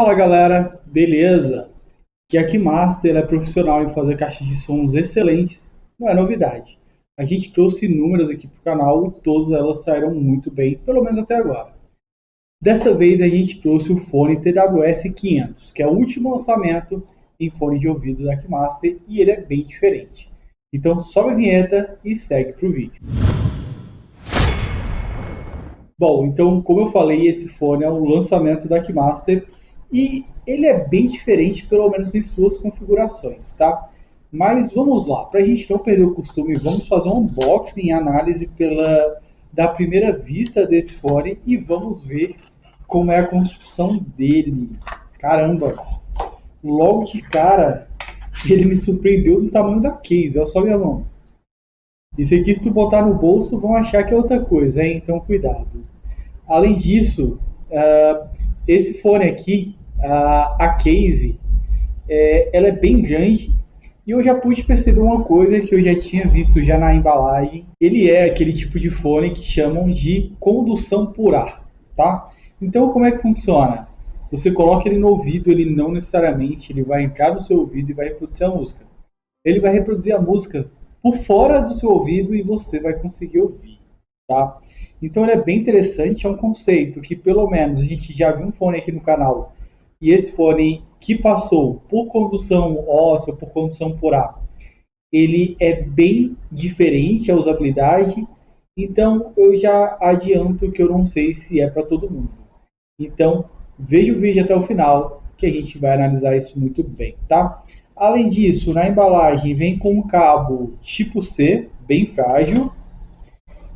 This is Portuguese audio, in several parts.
Fala galera, beleza? Que a Keymaster é profissional em fazer caixas de sons excelentes, não é novidade. A gente trouxe inúmeras aqui para o canal e todas elas saíram muito bem, pelo menos até agora. Dessa vez a gente trouxe o fone TWS 500, que é o último lançamento em fone de ouvido da Keymaster e ele é bem diferente. Então sobe a vinheta e segue para o vídeo. Bom, então, como eu falei, esse fone é o lançamento da Keymaster e ele é bem diferente, pelo menos em suas configurações, tá? Mas vamos lá, para a gente não perder o costume, vamos fazer um unboxing e análise da primeira vista desse fone e vamos ver como é a construção dele. Caramba, logo de cara, ele me surpreendeu do tamanho da case, olha só minha mão. Isso aqui, se tu botar no bolso, vão achar que é outra coisa, hein? Então cuidado. Além disso, esse fone aqui, a case, ela é bem grande e eu já pude perceber uma coisa que eu já tinha visto já na embalagem. Ele é aquele tipo de fone que chamam de condução por ar, tá? Então, como é que funciona? Você coloca ele no ouvido, ele não necessariamente ele vai entrar no seu ouvido e vai reproduzir a música. Ele vai reproduzir a música por fora do seu ouvido e você vai conseguir ouvir, tá? Então ele é bem interessante, é um conceito que pelo menos a gente já viu um fone aqui no canal e esse fone que passou por condução óssea, por condução por ar, ele é bem diferente a usabilidade, então eu já adianto que eu não sei se é para todo mundo. Então veja o vídeo até o final que a gente vai analisar isso muito bem, tá? Além disso, na embalagem vem com um cabo tipo C, bem frágil,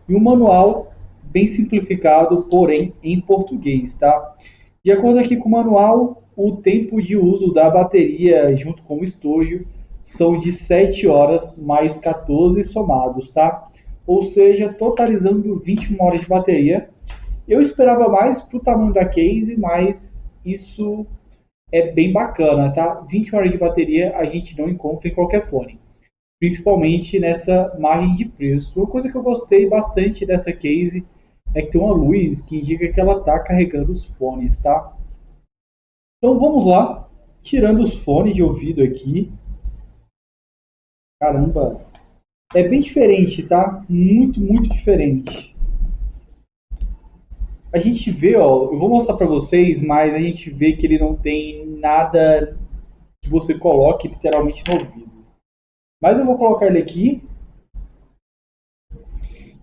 e um manual bem simplificado, porém em português, tá? De acordo aqui com o manual, o tempo de uso da bateria junto com o estojo são de 7 horas mais 14 somados, tá? Ou seja, totalizando 21 horas de bateria. Eu esperava mais pro tamanho da case, mas isso é bem bacana, tá? 20 horas de bateria a gente não encontra em qualquer fone, principalmente nessa margem de preço. Uma coisa que eu gostei bastante dessa case é que tem uma luz que indica que ela está carregando os fones, tá? Então vamos lá, tirando os fones de ouvido aqui. Caramba, é bem diferente, tá? Muito, muito diferente. A gente vê, ó, eu vou mostrar para vocês, mas a gente vê que ele não tem nada que você coloque literalmente no ouvido. Mas eu vou colocar ele aqui.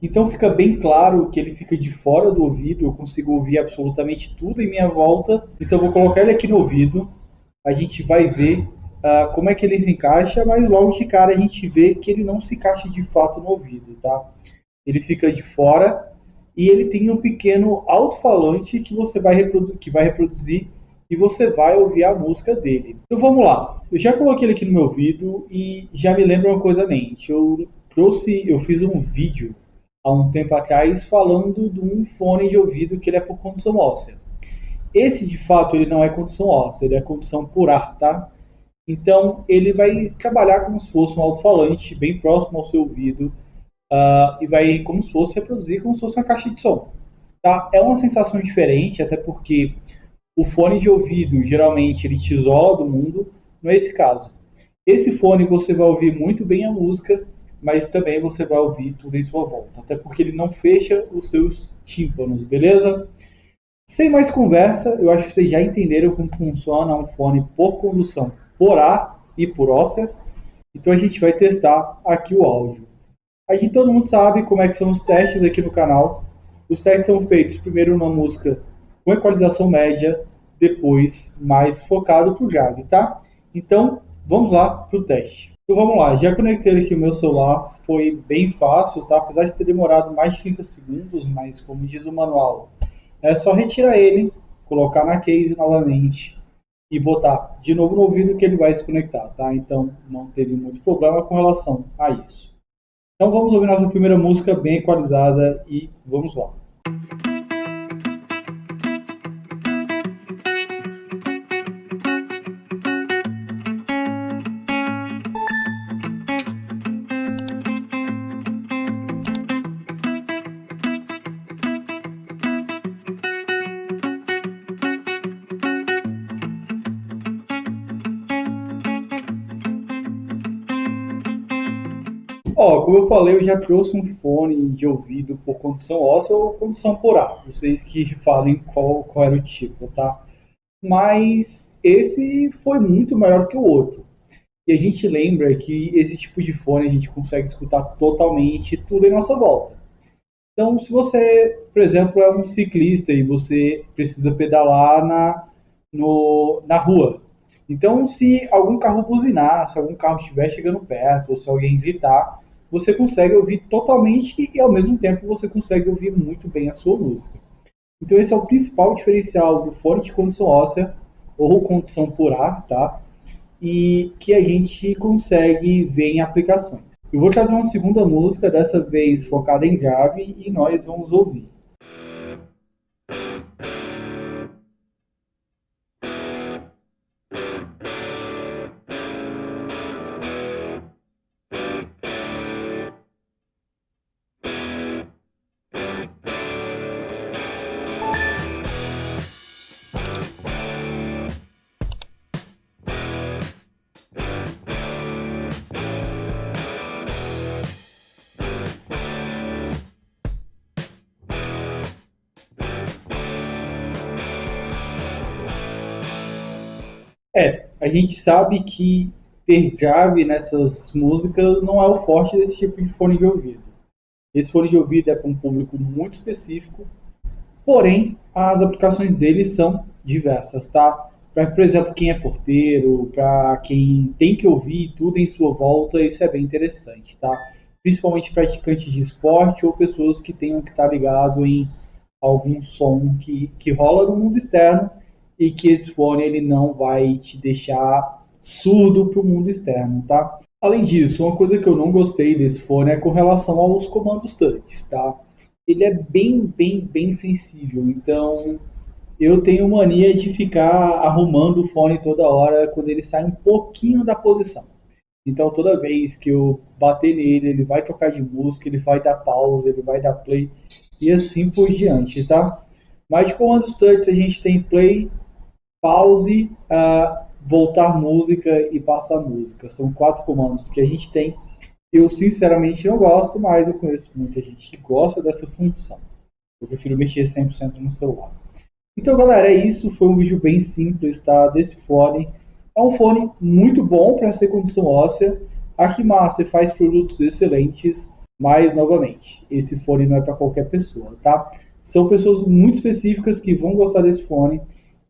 Então fica bem claro que ele fica de fora do ouvido, eu consigo ouvir absolutamente tudo em minha volta. Então eu vou colocar ele aqui no ouvido, a gente vai ver como é que ele se encaixa, mas logo de cara a gente vê que ele não se encaixa de fato no ouvido, tá? Ele fica de fora e ele tem um pequeno alto-falante que você que vai reproduzir e você vai ouvir a música dele. Então vamos lá. Eu já coloquei ele aqui no meu ouvido e já me lembra uma coisa à mente. Eu fiz um vídeo há um tempo atrás falando de um fone de ouvido que ele é por condução óssea. Esse, de fato, ele não é condução óssea, ele é condução por ar, tá? Então, ele vai trabalhar como se fosse um alto-falante bem próximo ao seu ouvido e vai como se fosse reproduzir como se fosse uma caixa de som, tá? É uma sensação diferente, até porque o fone de ouvido, geralmente, ele te isola do mundo, não é esse caso. Esse fone você vai ouvir muito bem a música, mas também você vai ouvir tudo em sua volta, até porque ele não fecha os seus tímpanos, beleza? Sem mais conversa, eu acho que vocês já entenderam como funciona um fone por condução por ar e por óssea, então a gente vai testar aqui o áudio. A gente todo mundo sabe como é que são os testes aqui no canal. Os testes são feitos primeiro numa música com equalização média, depois mais focado para o grave, tá? Então, vamos lá para o teste. Então vamos lá, já conectei aqui o meu celular, foi bem fácil, tá? Apesar de ter demorado mais de 30 segundos, mas como diz o manual, é só retirar ele, colocar na case novamente e botar de novo no ouvido que ele vai se conectar, tá? Então não teve muito problema com relação a isso. Então vamos ouvir nossa primeira música bem equalizada e vamos lá. Ó, como eu falei, eu já trouxe um fone de ouvido por condução óssea ou condução por ar. Vocês que falem qual era o tipo, tá? Mas esse foi muito melhor do que o outro. E a gente lembra que esse tipo de fone a gente consegue escutar totalmente tudo em nossa volta. Então, se você, por exemplo, é um ciclista e você precisa pedalar na rua, então se algum carro buzinar, se algum carro estiver chegando perto, ou se alguém gritar, você consegue ouvir totalmente e ao mesmo tempo você consegue ouvir muito bem a sua música. Então esse é o principal diferencial do fone de condução óssea ou condução por ar, tá? E que a gente consegue ver em aplicações. Eu vou trazer uma segunda música, dessa vez focada em Java, e nós vamos ouvir. A gente sabe que ter grave nessas músicas não é o forte desse tipo de fone de ouvido. Esse fone de ouvido é para um público muito específico, porém as aplicações dele são diversas, tá? Para, por exemplo, quem é porteiro, para quem tem que ouvir tudo em sua volta, isso é bem interessante, tá? Principalmente praticantes de esporte ou pessoas que tenham que estar ligado em algum som que rola no mundo externo e que esse fone ele não vai te deixar surdo para o mundo externo, tá? Além disso, uma coisa que eu não gostei desse fone é com relação aos comandos touch, tá? Ele é bem sensível, então eu tenho mania de ficar arrumando o fone toda hora quando ele sai um pouquinho da posição. Então toda vez que eu bater nele, ele vai trocar de música, ele vai dar pausa, ele vai dar play e assim por diante, tá? Mas de comandos touch a gente tem play, pause, voltar música e passar música. São quatro comandos que a gente tem. Eu sinceramente não gosto, mas eu conheço muita gente que gosta dessa função. Eu prefiro mexer 100% no celular. Então, galera, é isso. Foi um vídeo bem simples, tá? Desse fone. É um fone muito bom para ser condução óssea. A Kimaster faz produtos excelentes, mas, novamente, esse fone não é para qualquer pessoa, tá? São pessoas muito específicas que vão gostar desse fone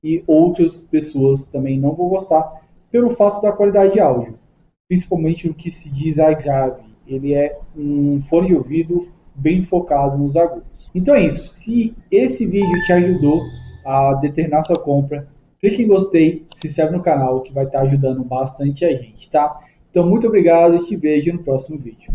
e outras pessoas também não vão gostar pelo fato da qualidade de áudio, principalmente no que se diz a grave. Ele é um fone de ouvido bem focado nos agudos. Então é isso. Se esse vídeo te ajudou a determinar sua compra, clique em gostei, se inscreve no canal que vai estar ajudando bastante a gente, tá? Então muito obrigado e te vejo no próximo vídeo.